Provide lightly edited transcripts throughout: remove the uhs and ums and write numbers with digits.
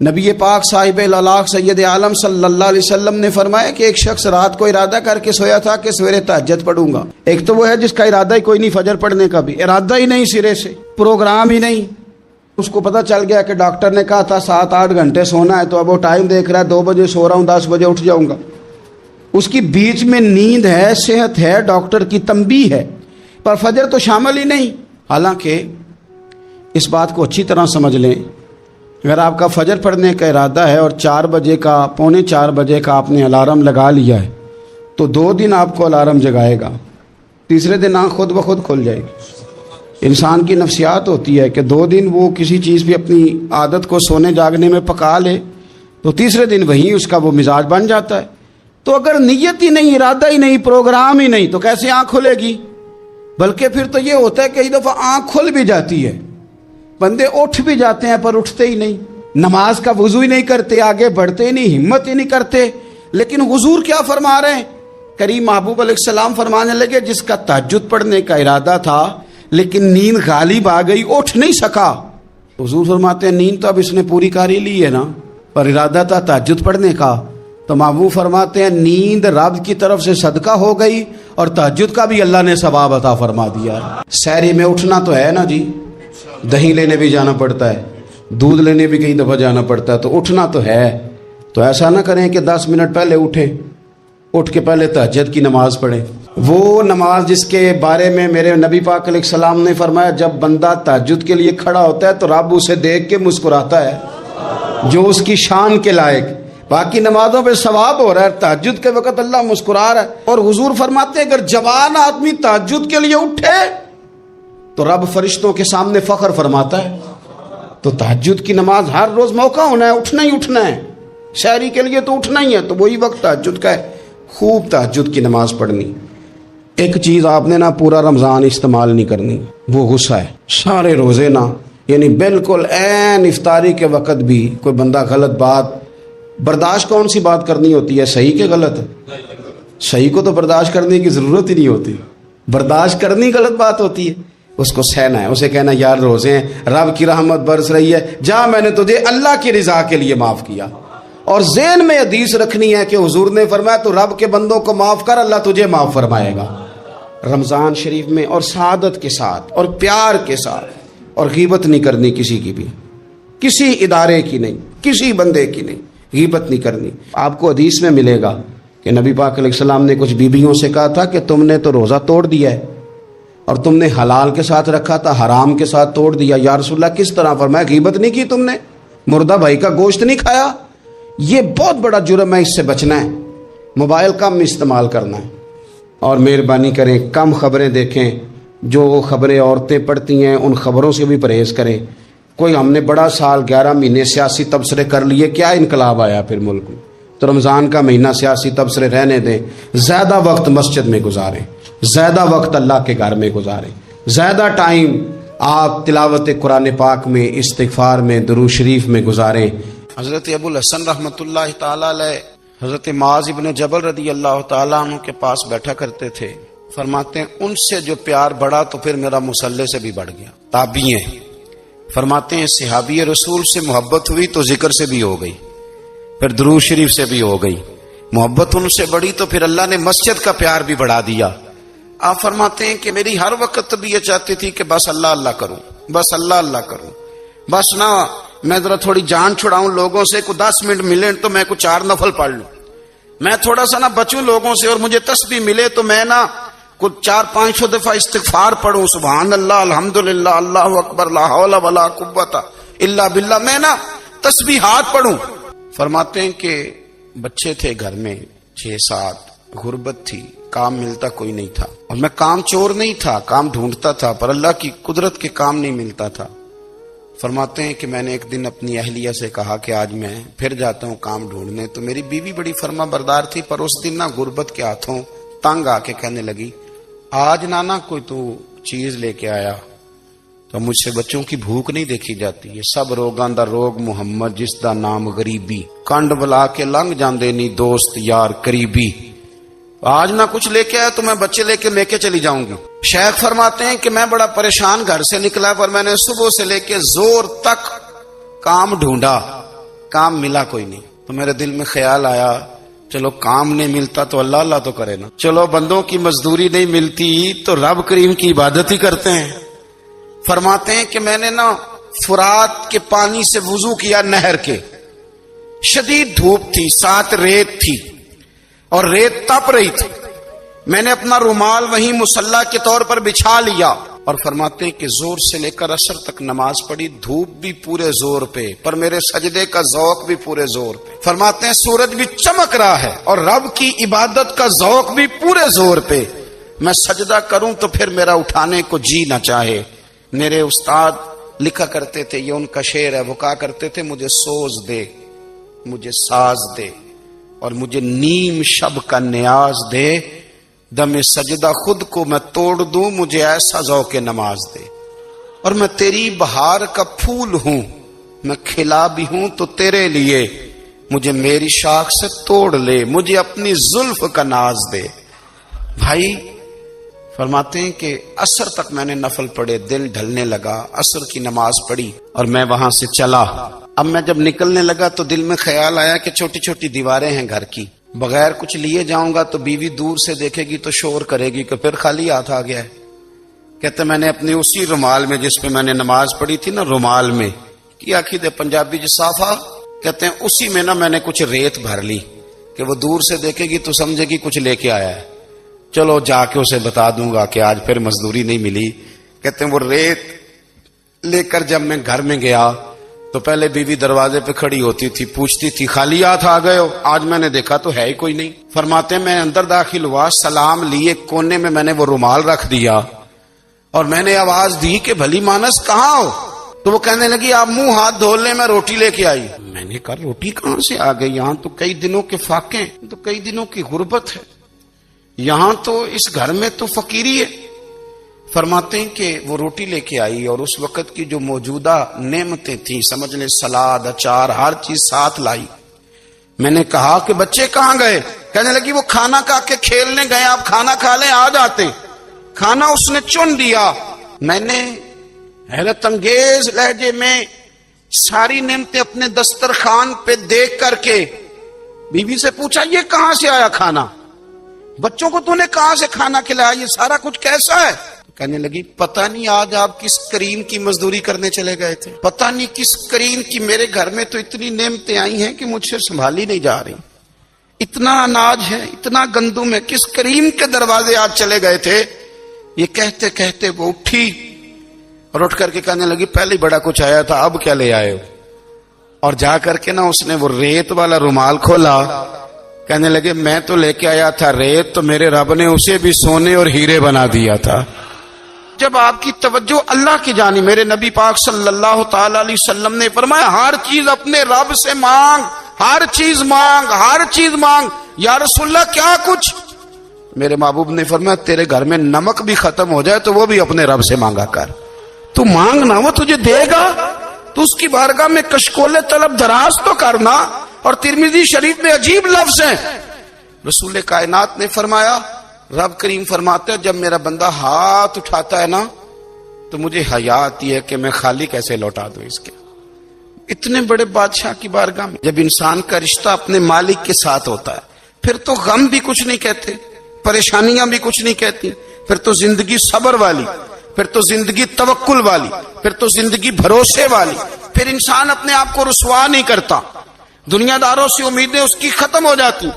نبی پاک صاحب الالاق سید عالم صلی اللہ علیہ وسلم نے فرمایا کہ ایک شخص رات کو ارادہ کر کے سویا تھا کہ سویرے تہجد پڑھوں گا۔ ایک تو وہ ہے جس کا ارادہ ہی کوئی نہیں، فجر پڑھنے کا بھی ارادہ ہی نہیں، سرے سے پروگرام ہی نہیں۔ اس کو پتہ چل گیا کہ ڈاکٹر نے کہا تھا 7-8 گھنٹے سونا ہے، تو اب وہ ٹائم دیکھ رہا ہے 2 بجے سو رہا ہوں، 10 بجے اٹھ جاؤں گا۔ اس کی بیچ میں نیند ہے، صحت ہے، ڈاکٹر کی تنبیہ ہے، پر فجر تو شامل ہی نہیں۔ حالانکہ اس بات کو اچھی طرح سمجھ لیں، اگر آپ کا فجر پڑھنے کا ارادہ ہے اور 4 بجے کا 3:45 بجے کا آپ نے الارم لگا لیا ہے، تو 2 دن آپ کو الارم جگائے گا، تیسرے دن آنکھ خود بخود کھل جائے گی۔ انسان کی نفسیات ہوتی ہے کہ 2 دن وہ کسی چیز پہ اپنی عادت کو سونے جاگنے میں پکا لے تو تیسرے دن وہیں اس کا وہ مزاج بن جاتا ہے۔ تو اگر نیت ہی نہیں، ارادہ ہی نہیں، پروگرام ہی نہیں، تو کیسے آنکھ کھلے گی؟ بلکہ پھر تو یہ ہوتا ہے کہ ایک دفعہ آنکھ کھل بھی جاتی ہے، بندے اٹھ بھی جاتے ہیں پر اٹھتے ہی نہیں، نماز کا وضو ہی نہیں کرتے، آگے بڑھتے ہی نہیں، ہمت ہی نہیں کرتے۔ لیکن حضور کیا فرما رہے ہیں؟ کریم محبوب علیہ السلام فرمانے لگے جس کا تہجد پڑھنے کا ارادہ تھا لیکن نیند غالب آ گئی، اٹھ نہیں سکا۔ حضور فرماتے ہیں نیند تو اب اس نے پوری کر ہی لی ہے نا، پر ارادہ تھا تہجد پڑھنے کا۔ تو محبوب فرماتے ہیں نیند رب کی طرف سے صدقہ ہو گئی اور تہجد کا بھی اللہ نے ثواب عطا فرما دیا۔ سحری میں اٹھنا تو ہے نا جی، دہی لینے بھی جانا پڑتا ہے، دودھ لینے بھی کئی دفعہ جانا پڑتا ہے، تو اٹھنا تو ہے۔ تو ایسا نہ کریں کہ 10 منٹ پہلے اٹھیں، اٹھ کے پہلے تہجد کی نماز پڑھیں۔ وہ نماز جس کے بارے میں میرے نبی پاک علیہ السلام نے فرمایا جب بندہ تہجد کے لیے کھڑا ہوتا ہے تو رب اسے دیکھ کے مسکراتا ہے، جو اس کی شان کے لائق۔ باقی نمازوں پہ ثواب ہو رہا ہے، تہجد کے وقت اللہ مسکرا رہا ہے۔ اور حضور فرماتے ہیں اگر جوان آدمی تہجد کے لیے اٹھے تو رب فرشتوں کے سامنے فخر فرماتا ہے۔ تو تہجد کی نماز ہر روز موقع ہونا ہے، اٹھنا ہی اٹھنا ہے۔ شہری کے لیے تو اٹھنا ہی ہے، تو وہی وقت تہجد کا ہے، خوب تہجد کی نماز پڑھنی۔ ایک چیز آپ نے نا پورا رمضان استعمال نہیں کرنی، وہ غصہ ہے۔ سارے روزے نا، یعنی بالکل عین افطاری کے وقت بھی کوئی بندہ غلط بات برداشت، کون سی بات کرنی ہوتی ہے، صحیح کہ غلط؟ صحیح کو تو برداشت کرنے کی ضرورت ہی نہیں ہوتی، برداشت کرنی غلط بات ہوتی ہے، اس کو سہنا ہے، اسے کہنا یار روزے ہیں، رب کی رحمت برس رہی ہے، جا میں نے تجھے اللہ کی رضا کے لیے معاف کیا۔ اور ذہن میں حدیث رکھنی ہے کہ حضور نے فرمایا تو رب کے بندوں کو معاف کر، اللہ تجھے معاف فرمائے گا۔ رمضان شریف میں اور سعادت کے ساتھ اور پیار کے ساتھ، اور غیبت نہیں کرنی کسی کی بھی، کسی ادارے کی نہیں، کسی بندے کی نہیں، غیبت نہیں کرنی۔ آپ کو حدیث میں ملے گا کہ نبی پاک علیہ السلام نے کچھ بیویوں سے کہا تھا کہ تم نے تو روزہ توڑ دیا ہے اور تم نے حلال کے ساتھ رکھا تھا، حرام کے ساتھ توڑ دیا۔ یا رسول اللہ کس طرح؟ فرمایا غیبت نہیں کی تم نے، مردہ بھائی کا گوشت نہیں کھایا، یہ بہت بڑا جرم ہے، اس سے بچنا ہے۔ موبائل کم استعمال کرنا ہے، اور مہربانی کریں کم خبریں دیکھیں، جو خبریں عورتیں پڑھتی ہیں ان خبروں سے بھی پرہیز کریں۔ کوئی ہم نے بڑا سال 11 مہینے سیاسی تبصرے کر لیے، کیا انقلاب آیا پھر ملک میں؟ تو رمضان کا مہینہ سیاسی تبصرے رہنے دیں، زیادہ وقت مسجد میں گزاریں، زیادہ وقت اللہ کے گھر میں گزاریں، زیادہ ٹائم آپ تلاوت قرآن پاک میں، استغفار میں، درود شریف میں گزاریں۔ حضرت ابو الحسن رحمۃ اللہ تعالی علیہ حضرت معاذ ابن جبل رضی اللہ تعالیٰ عنہ کے پاس بیٹھا کرتے تھے۔ فرماتے ہیں ان سے جو پیار بڑھا تو پھر میرا مصلی سے بھی بڑھ گیا۔ تابعی ہیں، فرماتے ہیں صحابی رسول سے محبت ہوئی تو ذکر سے بھی ہو گئی، پھر درود شریف سے بھی ہو گئی، محبت ان سے بڑھی تو پھر اللہ نے مسجد کا پیار بھی بڑھا دیا۔ آپ فرماتے ہیں کہ میری ہر وقت طبیعت چاہتی تھی کہ بس اللہ اللہ کروں، بس اللہ اللہ کروں، بس نہ میں ذرا تھوڑی جان چھڑاؤں لوگوں سے، کو 10 منٹ ملے تو میں کو 4 نفل پڑھ لوں، میں تھوڑا سا نہ بچوں لوگوں سے، اور مجھے تسبیح ملے تو میں نہ کچھ 400-500 دفعہ استغفار پڑھوں، سبحان اللہ، الحمدللہ، اللہ اکبر، لا حول ولا قوت الا باللہ، میں نہ تسبیحات پڑھوں۔ فرماتے ہیں کہ بچے تھے گھر میں 6-7، غربت تھی، کام ملتا کوئی نہیں تھا، اور میں کام چور نہیں تھا، کام ڈھونڈتا تھا، پر اللہ کی قدرت کے کام نہیں ملتا تھا۔ فرماتے ہیں کہ میں نے ایک دن اپنی اہلیہ سے کہا کہ آج میں پھر جاتا ہوں کام ڈھونڈنے، تو میری بیوی بڑی فرما بردار تھی، پر اس دن نہ غربت کے ہاتھوں تنگ آ کے کہنے لگی آج نانا کوئی تو چیز لے کے آیا، تو مجھ سے بچوں کی بھوک نہیں دیکھی جاتی، یہ سب روگاں دا روگ محمد جس دا نام غریبی، کنڈ بلا کے لنگ جاندے نی دوست یار قریبی، آج نہ کچھ لے کے آیا تو میں بچے لے کے چلی جاؤں گی۔ شیخ فرماتے ہیں کہ میں بڑا پریشان گھر سے نکلا، پر میں نے صبح سے لے کے زور تک کام ڈھونڈا، کام ملا کوئی نہیں. تو میرے دل میں خیال آیا چلو کام نہیں ملتا تو اللہ اللہ تو کرے نا, چلو بندوں کی مزدوری نہیں ملتی تو رب کریم کی عبادت ہی کرتے ہیں. فرماتے ہیں کہ میں نے نا فرات کے پانی سے وضو کیا, نہر کے, شدید دھوپ تھی, ساتھ ریت تھی اور ریت تپ رہی تھی. میں نے اپنا رومال وہیں مصلی کے طور پر بچھا لیا اور فرماتے ہیں کہ زور سے لے کر عصر تک نماز پڑھی, دھوپ بھی پورے زور پہ پر میرے سجدے کا ذوق بھی پورے زور پہ. فرماتے ہیں سورج بھی چمک رہا ہے اور رب کی عبادت کا ذوق بھی پورے زور پہ. میں سجدہ کروں تو پھر میرا اٹھانے کو جی نہ چاہے. میرے استاد لکھا کرتے تھے, یہ ان کا شعر ہے, وہ کہا کرتے تھے مجھے سوز دے, مجھے ساز دے اور مجھے نیم شب کا نیاز دے, دم سجدہ خود کو میں توڑ دوں, مجھے ایسا ذوق نماز دے. اور میں تیری بہار کا پھول ہوں, میں کھلا بھی ہوں تو تیرے لیے, مجھے میری شاخ سے توڑ لے, مجھے اپنی زلف کا ناز دے. بھائی فرماتے ہیں کہ عصر تک میں نے نفل پڑھے, دل ڈھلنے لگا, عصر کی نماز پڑھی اور میں وہاں سے چلا. اب میں جب نکلنے لگا تو دل میں خیال آیا کہ چھوٹی چھوٹی دیواریں ہیں گھر کی, بغیر کچھ لیے جاؤں گا تو بیوی دور سے دیکھے گی تو شور کرے گی کہ پھر خالی ہاتھ آ گیا ہے. کہتے میں نے اپنی اسی رومال میں جس پہ میں نے نماز پڑھی تھی نا, رومال میں کیا دے پنجابی جو صافہ کہتے ہیں, اسی میں نا میں نے کچھ ریت بھر لی کہ وہ دور سے دیکھے گی تو سمجھے گی کچھ لے کے آیا ہے, چلو جا کے اسے بتا دوں گا کہ آج پھر مزدوری نہیں ملی. کہتے ہیں وہ ریت لے کر جب میں گھر میں گیا تو پہلے بیوی دروازے پہ کھڑی ہوتی تھی, پوچھتی تھی خالی ہاتھ آ گئے ہو, آج میں نے دیکھا تو ہے ہی کوئی نہیں. فرماتے ہیں میں اندر داخل ہوا, سلام لیے, کونے میں نے وہ رومال رکھ دیا اور میں نے آواز دی کہ بھلی مانس کہاں ہو؟ تو وہ کہنے لگی آپ منہ ہاتھ دھو لیں, میں روٹی لے کے آئی. میں نے کہا روٹی کہاں سے آ گئی, یہاں تو کئی دنوں کے فاقے, تو کئی دنوں کی غربت ہے, یہاں تو اس گھر میں تو فقیری ہے. فرماتے ہیں کہ وہ روٹی لے کے آئی اور اس وقت کی جو موجودہ نعمتیں تھیں, سمجھ لیں سلاد, اچار, ہر چیز ساتھ لائی. میں نے کہا کہ بچے کہاں گئے؟ کہنے لگی وہ کھانا کھا کے کھیلنے گئے, آپ کھانا کھا لیں آ جاتے. کھانا اس نے چن دیا. میں نے حیرت انگیز لہجے میں ساری نعمتیں اپنے دسترخوان پہ دیکھ کر کے بیوی سے پوچھا یہ کہاں سے آیا کھانا, بچوں کو تو نے کہاں سے کھانا کھلایا, یہ سارا کچھ کیسا ہے؟ کہنے لگی پتہ نہیں آج آپ کس کریم کی مزدوری کرنے چلے گئے تھے, پتہ نہیں کس کریم کی, میرے گھر میں تو اتنی نعمتیں آئی ہیں کہ مجھ سے سنبھالی نہیں جا رہی, اتنا اناج ہے, اتنا گندم ہے, کس کریم کے دروازے آج چلے گئے تھے. یہ کہتے کہتے وہ اٹھی اور اٹھ کر کے کہنے لگی پہلے بڑا کچھ آیا تھا, اب کیا لے آئے ہو؟ اور جا کر کے نا اس نے وہ ریت والا رومال کھولا. کہنے لگے میں تو لے کے آیا تھا ریت, تو میرے رب نے اسے بھی سونے اور ہیرے بنا دیا تھا. جب آپ کی توجہ اللہ کی جانب, میرے نبی پاک صلی اللہ تعالی علیہ وسلم نے فرمایا ہر چیز اپنے رب سے مانگ, ہر چیز مانگ, ہر چیز مانگ. یا رسول اللہ کیا کچھ؟ میرے محبوب نے فرمایا تیرے گھر میں نمک بھی ختم ہو جائے تو وہ بھی اپنے رب سے مانگا کر, تو مانگنا وہ تجھے دے گا, تو اس کی بارگاہ میں کشکول طلب دراز تو کرنا. اور ترمذی شریف میں عجیب لفظ ہیں, رسول کائنات نے فرمایا, رب کریم فرماتا ہے جب میرا بندہ ہاتھ اٹھاتا ہے نا تو مجھے حیا آتی ہے کہ میں خالی کیسے لوٹا دوں اس کے. اتنے بڑے بادشاہ کی بارگاہ میں جب انسان کا رشتہ اپنے مالک کے ساتھ ہوتا ہے پھر تو غم بھی کچھ نہیں کہتے, پریشانیاں بھی کچھ نہیں کہتی, پھر تو زندگی صبر والی, پھر تو زندگی توکل والی, پھر تو زندگی بھروسے والی. پھر انسان اپنے آپ کو رسوا نہیں کرتا, دنیا داروں سے امیدیں اس کی ختم ہو جاتی,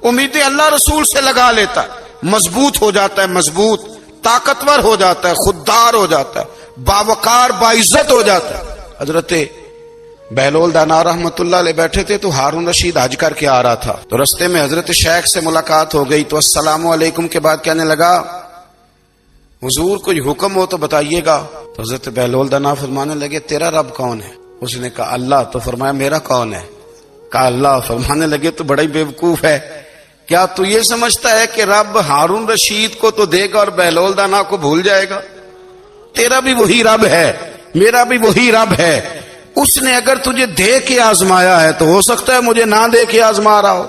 امیدیں اللہ رسول سے لگا لیتا ہے, مضبوط ہو جاتا ہے, مضبوط, طاقتور ہو جاتا ہے, خوددار ہو جاتا ہے, باوقار باعزت ہو جاتا ہے. حضرت بہلول دانا رحمت اللہ علیہ بیٹھے تھے تو ہارون رشید حج کر کے آ رہا تھا, تو رستے میں حضرت شیخ سے ملاقات ہو گئی. تو السلام علیکم کے بعد کہنے لگا حضور کوئی حکم ہو تو بتائیے گا. تو حضرت بہلول دانا فرمانے لگے تیرا رب کون ہے؟ اس نے کہا اللہ. تو فرمایا میرا کون ہے؟ کہا اللہ. فرمانے لگے تو بڑا ہی بیوقوف ہے, کیا تو یہ سمجھتا ہے کہ رب ہارون رشید کو تو دے گا اور بہلول دانا کو بھول جائے گا؟ تیرا بھی وہی رب ہے, میرا بھی وہی رب ہے. اس نے اگر تجھے دے کے آزمایا ہے تو ہو سکتا ہے مجھے نہ دے کے آزما رہا ہو.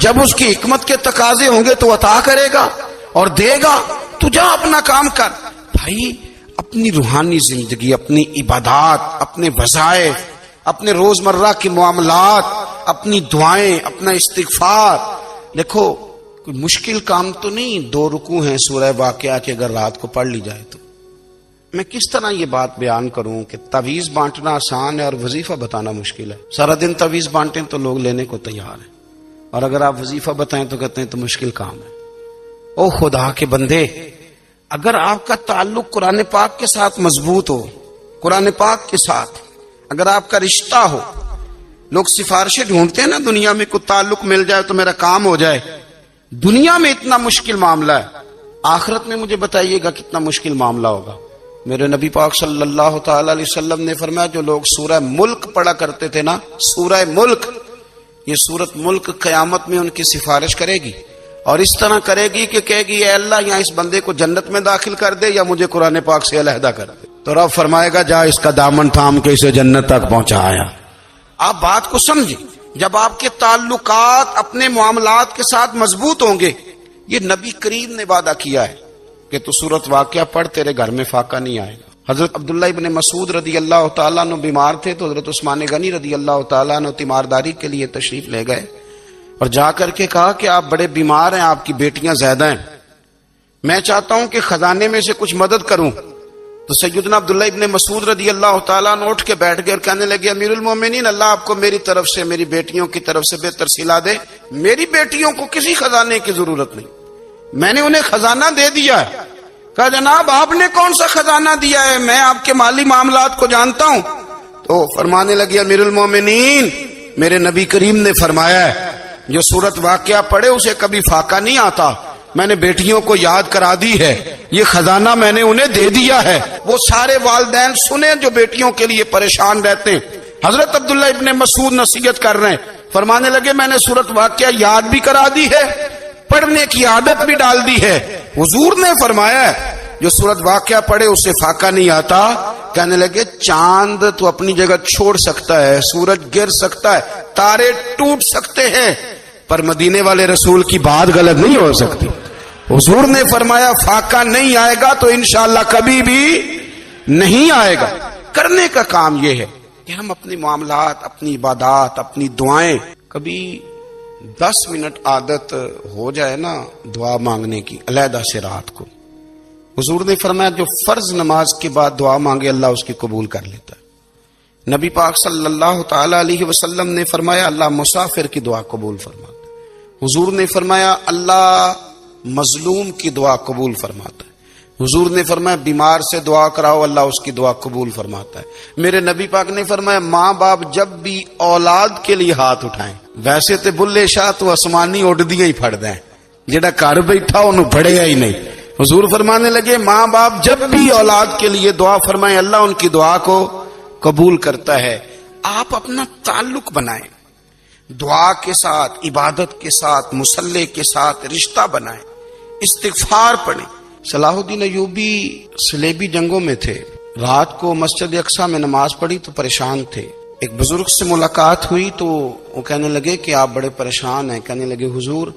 جب اس کی حکمت کے تقاضے ہوں گے تو عطا کرے گا اور دے گا. تو جا اپنا کام کر. بھائی اپنی روحانی زندگی, اپنی عبادات, اپنے وظائف, اپنے روزمرہ کے معاملات، اپنی دعائیں، اپنا استغفار. دیکھو کوئی مشکل کام تو نہیں، 2 رکوع ہیں سورہ واقعہ کے، اگر رات کو پڑھ لی جائے تو. میں کس طرح یہ بات بیان کروں کہ تعویذ بانٹنا آسان ہے اور وظیفہ بتانا مشکل ہے. سارا دن تعویذ بانٹیں تو لوگ لینے کو تیار ہیں، اور اگر آپ وظیفہ بتائیں تو کہتے ہیں تو مشکل کام ہے. او خدا کے بندے، اگر آپ کا تعلق قرآن پاک کے ساتھ مضبوط ہو، قرآن پاک کے ساتھ اگر آپ کا رشتہ ہو، لوگ سفارشیں ڈھونڈتے ہیں نا دنیا میں، کوئی تعلق مل جائے تو میرا کام ہو جائے. دنیا میں اتنا مشکل معاملہ ہے، آخرت میں مجھے بتائیے گا کتنا مشکل معاملہ ہوگا. میرے نبی پاک صلی اللہ تعالی علیہ وسلم نے فرمایا جو لوگ سورہ ملک پڑھا کرتے تھے نا، سورہ ملک، یہ سورت ملک قیامت میں ان کی سفارش کرے گی، اور اس طرح کرے گی کہ کہے گی اے اللہ یہاں اس بندے کو جنت میں داخل کر دے یا مجھے قرآن پاک سے علیحدہ کر دے. تو رب فرمائے گا جا اس کا دامن تھام کے اسے جنت تک پہنچایا. آپ بات کو سمجھیں، جب آپ کے تعلقات اپنے معاملات کے ساتھ مضبوط ہوں گے، یہ نبی کریم نے وعدہ کیا ہے کہ تو سورت واقعہ پڑھ، تیرے گھر میں فاقہ نہیں آئے گا. حضرت عبداللہ ابن مسعود رضی اللہ تعالیٰ عنہ بیمار تھے تو حضرت عثمان غنی رضی اللہ تعالیٰ عنہ تیمارداری کے لیے تشریف لے گئے اور جا کر کے کہا کہ آپ بڑے بیمار ہیں، آپ کی بیٹیاں زیادہ ہیں، میں چاہتا ہوں کہ خزانے میں سے کچھ مدد کروں. تو سیدنا عبداللہ ابن مسعود رضی اللہ تعالیٰ عنہ اٹھ کے بیٹھ گئے اور کہنے لگے امیر المومنین، اللہ آپ کو میری طرف سے، میری بیٹیوں کی طرف سے بہتر صلہ دے. میری بیٹیوں کو کسی خزانے کی ضرورت نہیں، میں نے انہیں خزانہ دے دیا ہے. کہا جناب آپ نے کون سا خزانہ دیا ہے، میں آپ کے مالی معاملات کو جانتا ہوں. تو فرمانے لگے امیر المومنین، میرے نبی کریم نے فرمایا ہے جو سورت واقعہ پڑھے اسے کبھی فاقہ نہیں آتا، میں نے بیٹیوں کو یاد کرا دی ہے، یہ خزانہ میں نے انہیں دے دیا ہے. وہ سارے والدین سنیں جو بیٹیوں کے لیے پریشان رہتے ہیں. حضرت عبداللہ ابن مسعود نصیحت کر رہے ہیں، فرمانے لگے میں نے سورت واقعہ یاد بھی کرا دی ہے، پڑھنے کی عادت بھی ڈال دی ہے. حضور نے فرمایا ہے جو سورت واقعہ پڑھے اسے فاقہ نہیں آتا. کہنے لگے چاند تو اپنی جگہ چھوڑ سکتا ہے، سورج گر سکتا ہے، تارے ٹوٹ سکتے ہیں، پر مدینے والے رسول کی بات غلط نہیں ہو سکتی. حضور نے فرمایا فاقہ نہیں آئے گا تو انشاءاللہ کبھی بھی نہیں آئے گا. کرنے کا کام یہ ہے کہ ہم اپنے معاملات، اپنی عبادات، اپنی دعائیں، کبھی 10 منٹ عادت ہو جائے نا دعا مانگنے کی علیحدہ سے رات کو. حضور نے فرمایا جو فرض نماز کے بعد دعا مانگے اللہ اس کی قبول کر لیتا ہے. نبی پاک صلی اللہ تعالی علیہ وسلم نے فرمایا اللہ مسافر کی دعا قبول فرماتا ہے. حضور نے فرمایا اللہ مظلوم کی دعا قبول فرماتا ہے. حضور نے فرمایا بیمار سے دعا کراؤ اللہ اس کی دعا قبول فرماتا ہے. میرے نبی پاک نے فرمایا ماں باپ جب بھی اولاد کے لیے ہاتھ اٹھائیں، ویسے تے بلے شاہ تو آسمانی اڈدیاں ہی پھڑ دیں، جڑا گھر بیٹھا انہوں پڑے گا ہی نہیں. حضور فرمانے لگے ماں باپ جب بھی اولاد کے لیے دعا فرمائیں اللہ ان کی دعا کو قبول کرتا ہے. آپ اپنا تعلق بنائیں دعا کے ساتھ، عبادت کے ساتھ، مصلی کے ساتھ رشتہ بنائیں، استغفار پڑھیں. صلاح الدین ایوبی صلیبی جنگوں میں تھے، رات کو مسجد اقصیٰ میں نماز پڑھی تو پریشان تھے. ایک بزرگ سے ملاقات ہوئی تو وہ کہنے لگے کہ آپ بڑے پریشان ہیں. کہنے لگے حضور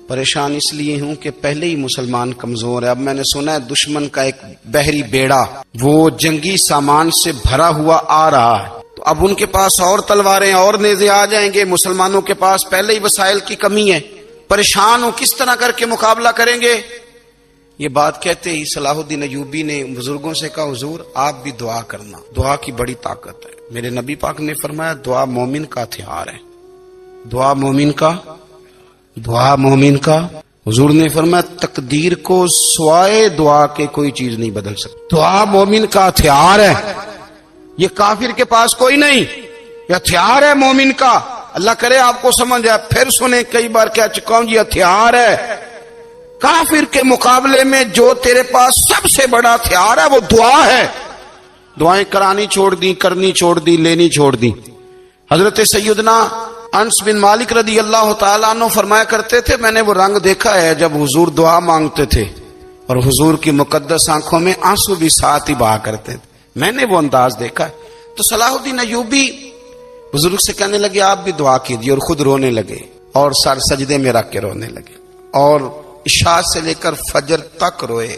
پریشان اس لیے ہوں کہ پہلے ہی مسلمان کمزور ہے، اب میں نے سنا ہے دشمن کا ایک بحری بیڑا وہ جنگی سامان سے بھرا ہوا آ رہا ہے، تو اب ان کے پاس اور تلواریں اور نیزے آ جائیں گے، مسلمانوں کے پاس پہلے ہی وسائل کی کمی ہے، پریشان ہوں کس طرح کر کے مقابلہ کریں گے. یہ بات کہتے ہی صلاح الدین ایوبی نے بزرگوں سے کہا حضور آپ بھی دعا کرنا، دعا کی بڑی طاقت ہے. میرے نبی پاک نے فرمایا دعا مومن کا ہتھیار ہے، دعا مومن کا، دعا مومن کا. حضور نے فرمایا تقدیر کو سوائے دعا کے کوئی چیز نہیں بدل سکتی. دعا مومن کا ہتھیار ہے، یہ کافر کے پاس کوئی نہیں، یہ ہتھیار ہے مومن کا. اللہ کرے آپ کو سمجھ آئے. پھر سنیں کئی بار کہہ چکا ہوں یہ ہتھیار ہے. کافر کے مقابلے میں جو تیرے پاس سب سے بڑا ہتھیار ہے وہ دعا ہے. دعائیں کرانی چھوڑ دی، کرنی چھوڑ دی، لینی چھوڑ دی. حضرت سیدنا انس بن مالک رضی اللہ تعالیٰ عنہ فرمایا کرتے تھے میں نے وہ رنگ دیکھا ہے جب حضور دعا مانگتے تھے اور حضور کی مقدس آنکھوں میں آنسو بھی ساتھ ہی بہا کرتے تھے، میں نے وہ انداز دیکھا ہے. تو صلاح الدین ایوبی بزرگ سے کہنے لگے آپ بھی دعا کیجیے، اور خود رونے لگے اور سر سجدے میں رکھ کے رونے لگے اور عشاء سے لے کر فجر تک روئے،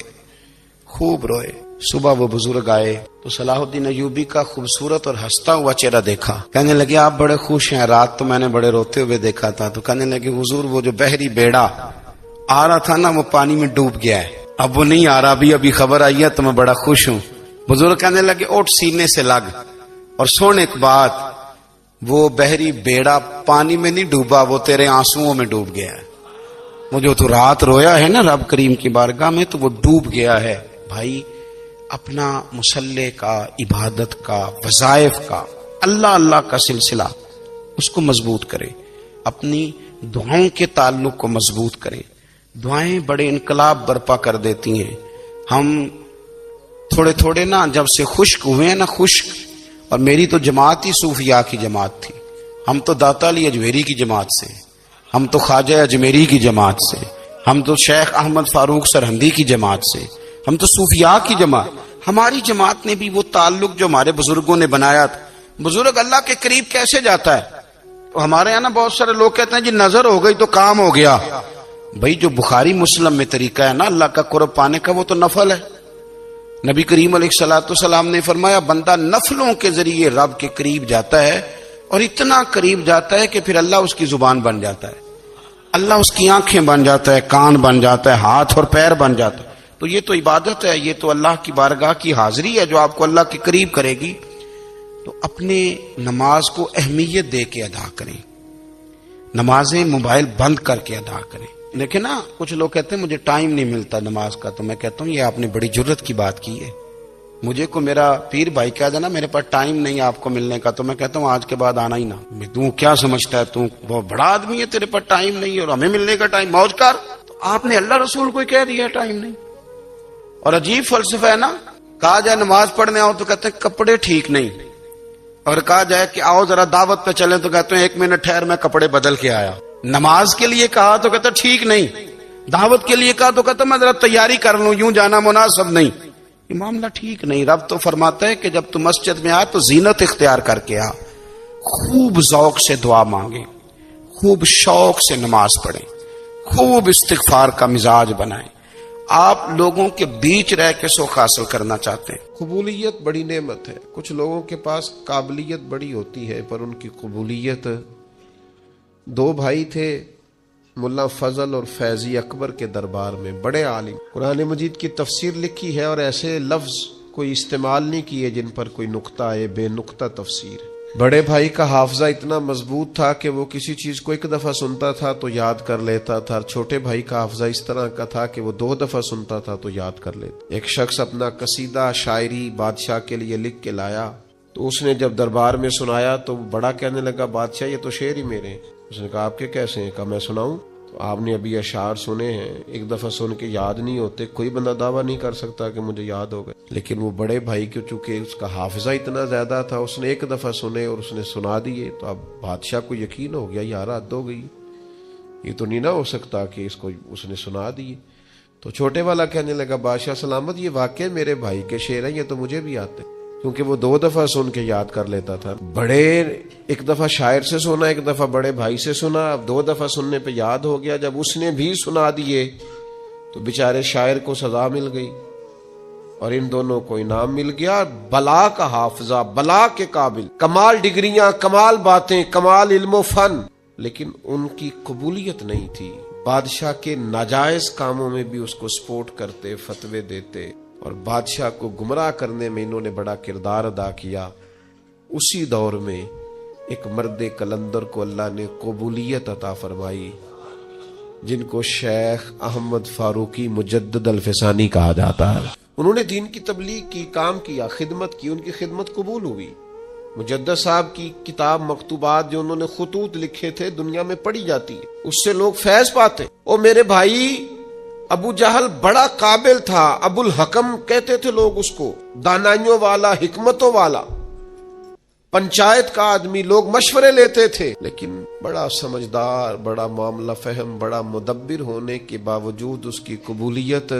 خوب روئے. صبح وہ بزرگ آئے تو صلاح الدین ایوبی کا خوبصورت اور ہنستا ہوا چہرہ دیکھا. کہنے لگے آپ بڑے خوش ہیں, رات تو میں نے بڑے روتے ہوئے دیکھا تھا. تو کہنے لگے حضور وہ جو بحری بیڑا آ رہا تھا نا وہ پانی میں ڈوب گیا ہے, اب وہ نہیں آ رہا, ابھی خبر آئی ہے تو میں بڑا خوش ہوں. بزرگ کہنے لگے اٹھ سینے سے لگ اور سن ایک بات, وہ بحری بیڑا پانی میں نہیں ڈوبا, وہ تیرے آنسوؤں میں ڈوب گیا ہے. وہ جو تو رات رویا ہے نا رب کریم کی بارگاہ میں تو وہ ڈوب گیا ہے. بھائی اپنا مصلے کا, عبادت کا, وظائف کا, اللہ اللہ کا سلسلہ اس کو مضبوط کرے, اپنی دعاؤں کے تعلق کو مضبوط کرے. دعائیں بڑے انقلاب برپا کر دیتی ہیں. ہم تھوڑے تھوڑے نا جب سے خشک ہوئے ہیں نا, خشک, اور میری تو جماعت ہی صوفیاء کی جماعت تھی. ہم تو داتا علی اجمیری کی جماعت سے, ہم تو خواجہ اجمیری کی جماعت سے, ہم تو شیخ احمد فاروق سرہندی کی جماعت سے, ہم تو صوفیاء کی جماعت. ہماری جماعت نے بھی وہ تعلق جو ہمارے بزرگوں نے بنایا تھا. بزرگ اللہ کے قریب کیسے جاتا ہے؟ تو ہمارے یہاں نا بہت سارے لوگ کہتے ہیں جی نظر ہو گئی تو کام ہو گیا. بھائی جو بخاری مسلم میں طریقہ ہے نا اللہ کا قرب پانے کا وہ تو نفل ہے. نبی کریم علیہ الصلوۃ والسلام نے فرمایا بندہ نفلوں کے ذریعے رب کے قریب جاتا ہے, اور اتنا قریب جاتا ہے کہ پھر اللہ اس کی زبان بن جاتا ہے, اللہ اس کی آنکھیں بن جاتا ہے, کان بن جاتا ہے, ہاتھ اور پیر بن جاتا ہے. تو یہ تو عبادت ہے, یہ تو اللہ کی بارگاہ کی حاضری ہے جو آپ کو اللہ کے قریب کرے گی. تو اپنے نماز کو اہمیت دے کے ادا کریں, نمازیں موبائل بند کر کے ادا کریں. لیکن نا کچھ لوگ کہتے ہیں مجھے ٹائم نہیں ملتا نماز کا, تو میں کہتا ہوں یہ آپ نے بڑی جرت کی بات کی ہے. مجھے کو میرا پیر بھائی کہہ دینا میرے پاس ٹائم نہیں آپ کو ملنے کا, تو میں کہتا ہوں آج کے بعد آنا ہی نہ. تو کیا سمجھتا ہے, تو بہت بڑا آدمی ہے, تیرے پاس ٹائم نہیں ہے اور ہمیں ملنے کا ٹائم, موج کر. تو آپ نے اللہ رسول کو کہہ دیا ٹائم نہیں. اور عجیب فلسفہ ہے نا, کہا جائے نماز پڑھنے آؤ تو کہتے ہیں کپڑے ٹھیک نہیں, اور کہا جائے کہ آؤ ذرا دعوت پہ چلیں تو کہتے ہیں 1 منٹ ٹھہر میں کپڑے بدل کے آیا. نماز کے لیے کہا تو کہتا ٹھیک نہیں, دعوت کے لیے کہا تو کہتا میں ذرا تیاری کر لوں, یوں جانا مناسب نہیں. یہ معاملہ ٹھیک نہیں. رب تو فرماتا ہے کہ جب تو مسجد میں آ تو زینت اختیار کر کے آ, خوب ذوق سے دعا مانگیں, خوب شوق سے نماز پڑھیں, خوب استغفار کا مزاج بنائیں. آپ لوگوں کے بیچ رہ کے سوکھ حاصل کرنا چاہتے ہیں. قبولیت بڑی نعمت ہے. کچھ لوگوں کے پاس قابلیت بڑی ہوتی ہے پر ان کی قبولیت. 2 بھائی تھے, ملا فضل اور فیضی اکبر کے دربار میں, بڑے عالم. قرآن مجید کی تفسیر لکھی ہے اور ایسے لفظ کوئی استعمال نہیں کیے جن پر کوئی نقطہ آئے, بے نقطہ تفسیر. بڑے بھائی کا حافظہ اتنا مضبوط تھا کہ وہ کسی چیز کو 1 دفعہ سنتا تھا تو یاد کر لیتا تھا. چھوٹے بھائی کا حافظہ اس طرح کا تھا کہ وہ 2 دفعہ سنتا تھا تو یاد کر لیتا. ایک شخص اپنا قصیدہ شاعری بادشاہ کے لیے لکھ کے لایا, تو اس نے جب دربار میں سنایا تو بڑا کہنے لگا بادشاہ یہ تو شعر ہی میرے ہیں. اس نے کہا آپ کے کیسے ہیں؟ کہا میں سناؤں. تو آپ نے ابھی اشعار سنے ہیں, 1 دفعہ سن کے یاد نہیں ہوتے. کوئی بندہ دعویٰ نہیں کر سکتا کہ مجھے یاد ہو گئے. لیکن وہ بڑے بھائی کو چونکہ اس کا حافظہ اتنا زیادہ تھا, اس نے 1 دفعہ سنے اور اس نے سنا دیے. تو اب بادشاہ کو یقین ہو گیا یار حد ہو گئی, یہ تو نہیں نہ ہو سکتا کہ اس کو اس نے سنا دیے. تو چھوٹے والا کہنے لگا بادشاہ سلامت یہ واقعی میرے بھائی کے شعر ہیں, یہ تو مجھے بھی آتے, کیونکہ وہ 2 دفعہ سن کے یاد کر لیتا تھا. بڑے 1 دفعہ شاعر سے سنا, 1 دفعہ بڑے بھائی سے سنا, اب 2 دفعہ سننے پہ یاد ہو گیا. جب اس نے بھی سنا دیے تو بیچارے شاعر کو سزا مل گئی اور ان دونوں کو انعام مل گیا. بلا کا حافظہ, بلا کے قابل, کمال ڈگریاں, کمال باتیں, کمال علم و فن, لیکن ان کی قبولیت نہیں تھی. بادشاہ کے ناجائز کاموں میں بھی اس کو سپورٹ کرتے, فتوے دیتے, اور بادشاہ کو گمراہ کرنے میں انہوں نے بڑا کردار ادا کیا. اسی دور میں ایک مرد کلندر کو اللہ نے قبولیت عطا فرمائی جن کو شیخ احمد فاروقی مجدد الفسانی کہا جاتا ہے. انہوں نے دین کی تبلیغ کی, کام کیا, خدمت کی, ان کی خدمت قبول ہوئی. مجدد صاحب کی کتاب مکتوبات جو انہوں نے خطوط لکھے تھے دنیا میں پڑھی جاتی ہے, اس سے لوگ فیض پاتے. اور میرے بھائی ابو جہل بڑا قابل تھا, ابو الحکم کہتے تھے لوگ اس کو, دانائیوں والا, حکمتوں والا, پنچایت کا آدمی, لوگ مشورے لیتے تھے, لیکن بڑا سمجھدار, بڑا معاملہ فہم, بڑا مدبر ہونے کے باوجود اس کی قبولیت,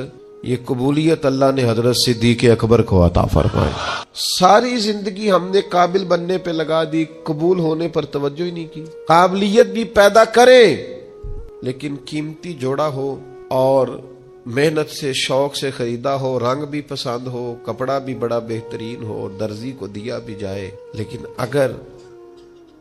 یہ قبولیت اللہ نے حضرت صدیق اکبر کو عطا فرمائی. ساری زندگی ہم نے قابل بننے پہ لگا دی, قبول ہونے پر توجہ ہی نہیں کی. قابلیت بھی پیدا کریں لیکن قیمتی جوڑا ہو اور محنت سے شوق سے خریدا ہو، رنگ بھی پسند ہو، کپڑا بھی بڑا بہترین ہو اور درزی کو دیا بھی جائے، لیکن اگر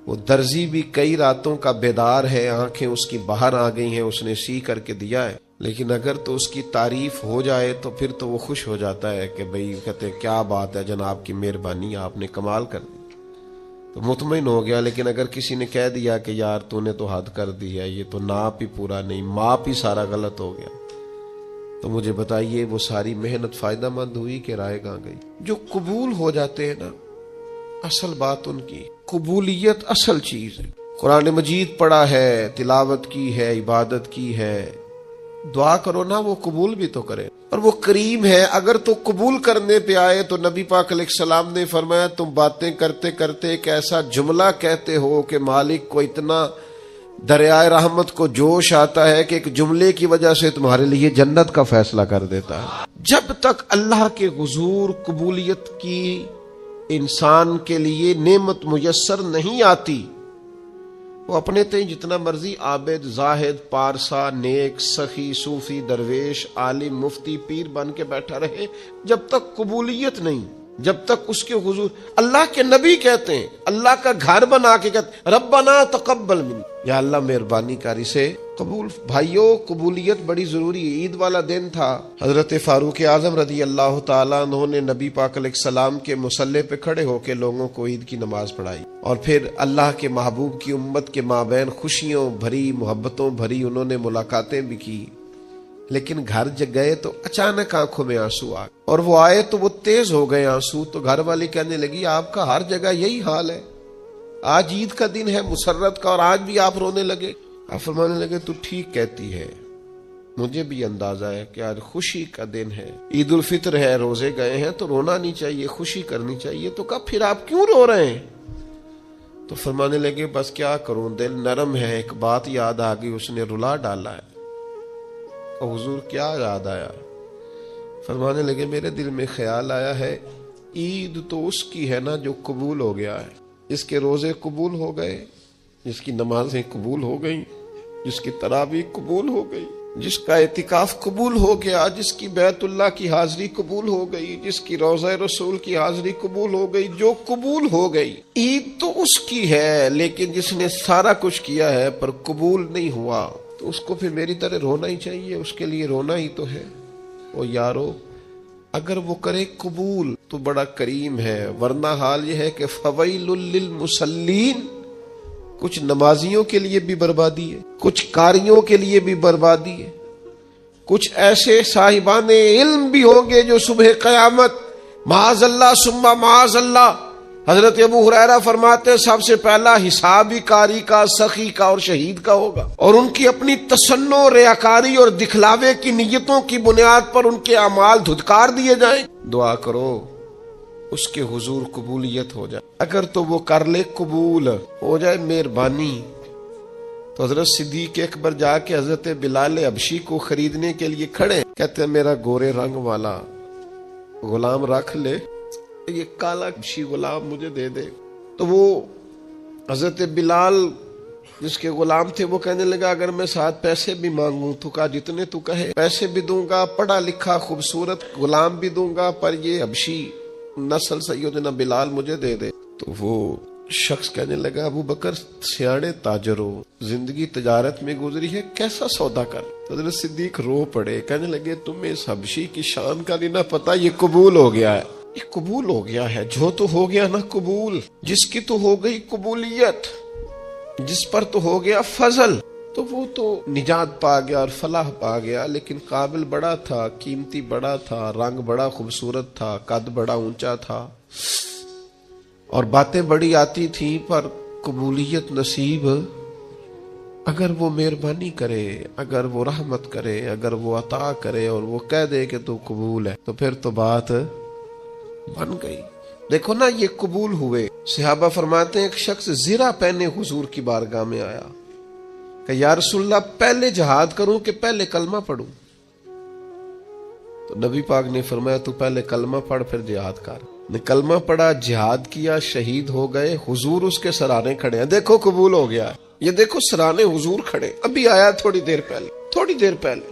وہ درزی بھی کئی راتوں کا بیدار ہے، آنکھیں اس کی باہر آ گئی ہیں، اس نے سی کر کے دیا ہے، لیکن اگر تو اس کی تعریف ہو جائے تو پھر تو وہ خوش ہو جاتا ہے کہ بھئی کہتے ہیں کیا بات ہے جناب کی مہربانی، آپ نے کمال کر دی، تو مطمئن ہو گیا۔ لیکن اگر کسی نے کہہ دیا کہ یار تو نے تو حد کر دی ہے، یہ تو ناپ ہی پورا نہیں، ماپ ہی سارا غلط ہو گیا، تو مجھے بتائیے وہ ساری محنت فائدہ مند ہوئی کہ رائے گاں گئی؟ جو قبول ہو جاتے ہیں نا، اصل بات ان کی قبولیت اصل چیز ہے۔ قرآن مجید پڑھا ہے، تلاوت کی ہے، عبادت کی ہے، دعا کرو نا، وہ قبول بھی تو کرے، اور وہ کریم ہے۔ اگر تو قبول کرنے پہ آئے تو نبی پاک علیہ السلام نے فرمایا تم باتیں کرتے کرتے ایک ایسا جملہ کہتے ہو کہ مالک کو اتنا دریائے رحمت کو جوش آتا ہے کہ ایک جملے کی وجہ سے تمہارے لیے جنت کا فیصلہ کر دیتا ہے۔ جب تک اللہ کے حضور قبولیت کی انسان کے لیے نعمت میسر نہیں آتی، وہ اپنے تئیں جتنا مرضی عابد، زاہد، پارسا، نیک، سخی، صوفی، درویش، عالم، مفتی، پیر بن کے بیٹھا رہے، جب تک قبولیت نہیں، جب تک اس کے حضور، اللہ کے نبی کہتے ہیں، اللہ کا گھر بنا کے کہتے ہیں ربنا تقبل منی، یا اللہ مہربانی کر اسے قبول۔ بھائیو قبولیت بڑی ضروری ہے۔ عید والا دن تھا، حضرت فاروق اعظم رضی اللہ تعالیٰ عنہ نے نبی پاک علیہ السلام کے مصلی پہ کھڑے ہو کے لوگوں کو عید کی نماز پڑھائی، اور پھر اللہ کے محبوب کی امت کے مابین خوشیوں بھری، محبتوں بھری انہوں نے ملاقاتیں بھی کی، لیکن گھر جب گئے تو اچانک آنکھوں میں آنسو آ گئے، اور وہ آئے تو وہ تیز ہو گئے آنسو، تو گھر والی کہنے لگی آپ کا ہر جگہ یہی حال ہے، آج عید کا دن ہے مسرت کا اور آج بھی آپ رونے لگے۔ آپ فرمانے لگے تو ٹھیک کہتی ہے، مجھے بھی اندازہ ہے کہ آج خوشی کا دن ہے، عید الفطر ہے، روزے گئے ہیں تو رونا نہیں چاہیے، خوشی کرنی چاہیے، تو کب پھر آپ کیوں رو رہے ہیں؟ تو فرمانے لگے بس کیا کروں، دل نرم ہے، ایک بات یاد آ گئی، اس نے رلا ڈالا ہے۔ حضور کیا یاد آیا؟ فرمانے لگے میرے دل میں خیال آیا ہے عید تو اس کی ہے نا جو قبول ہو گیا ہے، جس کے روزے قبول ہو گئے، جس کی نمازیں قبول ہو گئیں، جس کی تراویح قبول ہو گئی، جس کا اعتکاف قبول ہو گیا، جس کی بیت اللہ کی حاضری قبول ہو گئی، جس کی روضہ رسول کی حاضری قبول ہو گئی، جو قبول ہو گئی، عید تو اس کی ہے، لیکن جس نے سارا کچھ کیا ہے پر قبول نہیں ہوا، تو اس کو پھر میری طرح رونا ہی چاہیے، اس کے لیے رونا ہی تو ہے۔ او یارو اگر وہ کرے قبول تو بڑا کریم ہے، ورنہ حال یہ ہے کہ فویل للمصلین، کچھ نمازیوں کے لیے بھی بربادی ہے، کچھ قاریوں کے لیے بھی بربادی ہے، کچھ ایسے صاحبان علم بھی ہوں گے جو صبح قیامت معاذ اللہ ثم معاذ اللہ، حضرت ابو ہریرہ فرماتے ہیں سب سے پہلا حساب ہی قاری کا، سخی کا اور شہید کا ہوگا، اور ان کی اپنی تصنع، ریاکاری اور دکھلاوے کی نیتوں کی بنیاد پر ان کے اعمال دھتکار دیے جائیں۔ دعا کرو اس کے حضور قبولیت ہو جائے، اگر تو وہ کر لے قبول ہو جائے مہربانی، تو حضرت صدیق اکبر جا کے حضرت بلال حبشی کو خریدنے کے لیے کھڑے، کہتے ہیں میرا گورے رنگ والا غلام رکھ لے، یہ کالا حبشی غلام مجھے دے دے۔ تو وہ حضرت بلال جس کے غلام تھے وہ کہنے لگا اگر میں ساتھ پیسے بھی مانگوں تو کہا جتنے تو کہے، پیسے بھی دوں گا، پڑھا لکھا خوبصورت غلام بھی دوں گا، پر یہ حبشی نسل سیدنا بلال مجھے دے دے۔ تو وہ شخص کہنے لگا ابو بکر سیاڑے تاجر ہو، زندگی تجارت میں گزری ہے، کیسا سودا کر۔ حضرت صدیق رو پڑے، کہنے لگے تمہیں اس حبشی کی شان کا نہیں نہ پتا، یہ قبول ہو گیا ہے، یہ قبول ہو گیا ہے، جو تو ہو گیا نا قبول، جس کی تو ہو گئی قبولیت، جس پر تو ہو گیا فضل، تو وہ تو نجات پا گیا اور فلاح پا گیا۔ لیکن قابل بڑا تھا، قیمتی بڑا تھا، رنگ بڑا خوبصورت تھا، قد بڑا اونچا تھا، اور باتیں بڑی آتی تھی، پر قبولیت نصیب اگر وہ مہربانی کرے، اگر وہ رحمت کرے، اگر وہ عطا کرے اور وہ کہہ دے کہ تو قبول ہے، تو پھر تو بات بن گئی۔ دیکھو نا یہ قبول ہوئے۔ صحابہ فرماتے ہیں ایک شخص زرہ پہنے حضور کی بارگاہ میں آیا کہ یا رسول اللہ پہلے جہاد کروں کہ پہلے کلمہ پڑھوں؟ تو نبی پاک نے فرمایا تو پہلے کلمہ پڑھ پھر جہاد کر۔ نے کلمہ پڑھا، جہاد کیا، شہید ہو گئے، حضور اس کے سرانے کھڑے ہیں، دیکھو قبول ہو گیا، یہ دیکھو سرانے حضور کھڑے، ابھی آیا تھوڑی دیر پہلے،